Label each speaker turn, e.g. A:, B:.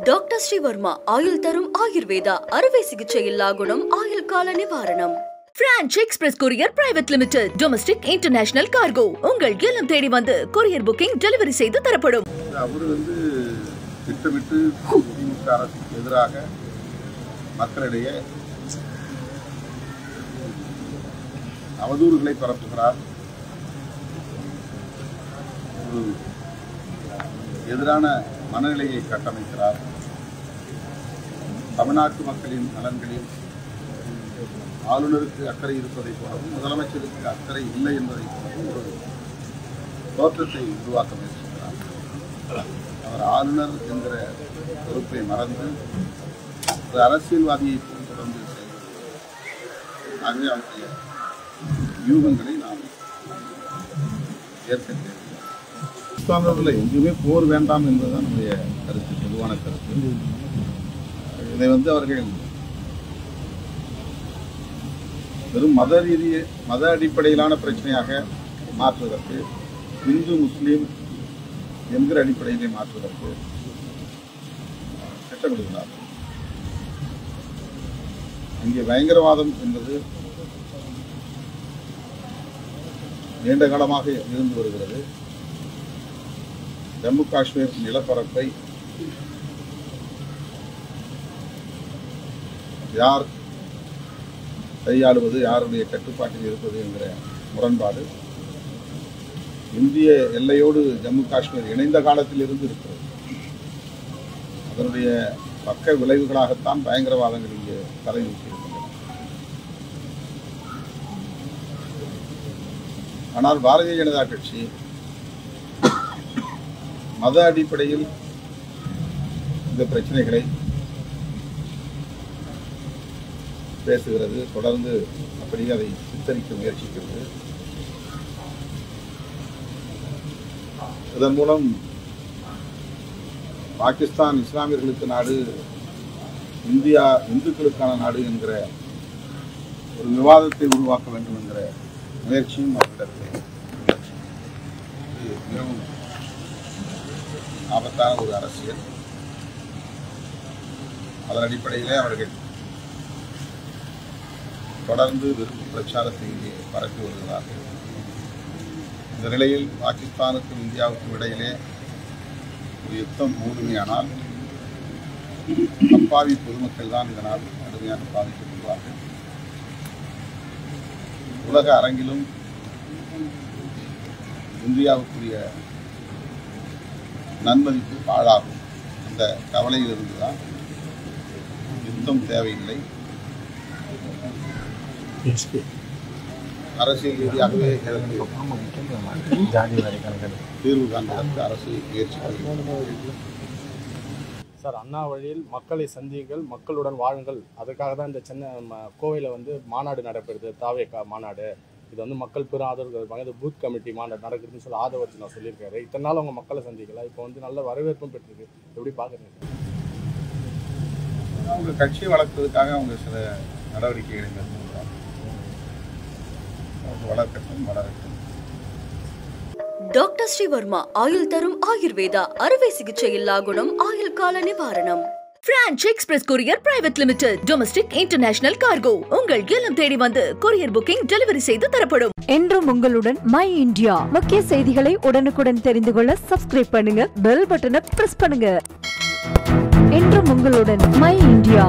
A: Doctor Sreevarma ஆயுள் தரும் ஆயுர்வேதா அறுவை சிகிச்சையில்லா குணம் ஆயுள் கால நிவாரணம். Branch express courier private limited domestic international cargo உங்கள் இல்லம் தேடி வந்து கொரியர் புக்கிங் டெலிவரி செய்து தரப்படும்.
B: அவர் திட்டமிட்டு திமுக அரசுக்கு எதிராக மக்களிடையே அவதூறுகளை பரப்புகிறார். ஒரு எதிரான மனநிலையை கட்டமைக்கிறார். தமிழ்நாட்டு மக்களின் நலன்களில் ஆளுநருக்கு அக்கறை இருப்பதை போலவும் முதலமைச்சருக்கு அக்கறை இல்லை என்பதை போலவும் ஒரு தோற்றத்தை உருவாக்க முயற்சிக்கிறார். அவர் ஆளுநர் என்கிற பொறுப்பை மறந்து ஒரு அரசியல்வாதியை தொடர்ந்து செயல்படுகிறார். ஆகவே அவருடைய யூகங்களை நாம் ஏற்க தேவை. பாகிஸ்தானில் எங்கேயுமே போர் வேண்டாம் என்பதுதான் நம்முடைய கருத்து, பொதுவான கருத்து. இதை அவர்கள் வெறும் மத அடிப்படையிலான பிரச்சனையாக மாற்றுவதற்கு, இந்து முஸ்லீம் என்கிற அடிப்படையிலே மாற்றுவதற்கு திட்டமிடுகிறார்கள். இங்கே பயங்கரவாதம் என்பது நீண்ட காலமாக இருந்து வருகிறது. ஜம்மு காஷ்மீர் நிலப்பரப்பை யார் கையாளுவது, யாருடைய கட்டுப்பாட்டில் இருப்பது என்கிற முரண்பாடு இந்திய எல்லையோடு ஜம்மு காஷ்மீர் இணைந்த காலத்தில் இருந்து இருக்கிறது. அதனுடைய பக்க விளைவுகளாகத்தான் பயங்கரவாதங்கள் இங்கே தலை நிற்கின்றன. ஆனால் பாரதிய ஜனதா கட்சி மத அடிப்படையில் இந்த பிரச்சனைகளை பேசுகிறது, தொடர்ந்து அப்படியே அதை சித்தரிக்க முயற்சிக்கிறது. இதன் மூலம் பாகிஸ்தான் இஸ்லாமியர்களுக்கு நாடு, இந்தியா இந்துக்களுக்கான நாடு என்கிற ஒரு விவாதத்தை உருவாக்க வேண்டும் என்கிற முயற்சியும் அவர்களிடத்தில் மிகவும் ஆபத்தான ஒரு அரசியல். அதன் அடிப்படையிலே அவர்கள் தொடர்ந்து வெறுப்பு பிரச்சாரத்தை பரப்பி வருகிறார்கள். இந்த நிலையில் பாகிஸ்தானுக்கும் இந்தியாவுக்கும் இடையிலே ஒரு யுத்தம் மூடுமையானால் அப்பாவி பொதுமக்கள் தான் இதனால் கடுமையாக பாதிக்கப்படுவார்கள். உலக அரங்கிலும் இந்தியாவுக்குரிய நன்மதிப்பு பாழாகும். அந்த கவலையிலிருந்து தான் யுத்தம் தேவையில்லை, அரசியல் ரீதியாகவே தீர்வு காண்பதற்கு அரசு முயற்சி.
C: சார், அண்ணா வழியில் மக்களை சந்தியுங்கள், மக்களுடன் வாழுங்கள், அதுக்காக தான் இந்த சென்னை கோவையில் மாநாடு நடைபெறுது, தாவேகா மாநாடு. இது மக்கள் பெரும் ஆதரவு பூத் கமிட்டி மாநாடு நடக்குதுன்னு சொல்லி ஆதரவு நான் சொல்லியிருக்காரு. இத்தனை நாள் அவங்க மக்களை சந்திக்கலாம், இப்போ நல்ல வரவேற்பும் பெற்றிருக்கு. எப்படி பார்க்குறீங்க?
B: அவங்க கட்சியை வளர்க்கிறதுக்காக அவங்க சில நடவடிக்கைகளை மேற்கொள்கிறாங்க. வளர்க்கட்டும், வளரட்டும்.
A: டாக்டர் ஸ்ரீவர்மா ஆயுள் தரும் ஆயுர்வேதா அறுவை சிகிச்சையில்லா குணம் ஆயுள் கால நிவாரணம். Branch express courier private limited domestic international cargo உங்கள் இல்லம் தேடி வந்து கொரியர் புக்கிங் டெலிவரி செய்து தரப்படும்.
D: என்றும் உங்களுடன் மை இந்தியா. முக்கிய செய்திகளை உடனுக்குடன் தெரிந்து கொள்ள சப்ஸ்கிரைப் பண்ணுங்க, பெல் பட்டனை பிரஸ் பண்ணுங்க. என்றும் உங்களுடன் மை இந்தியா.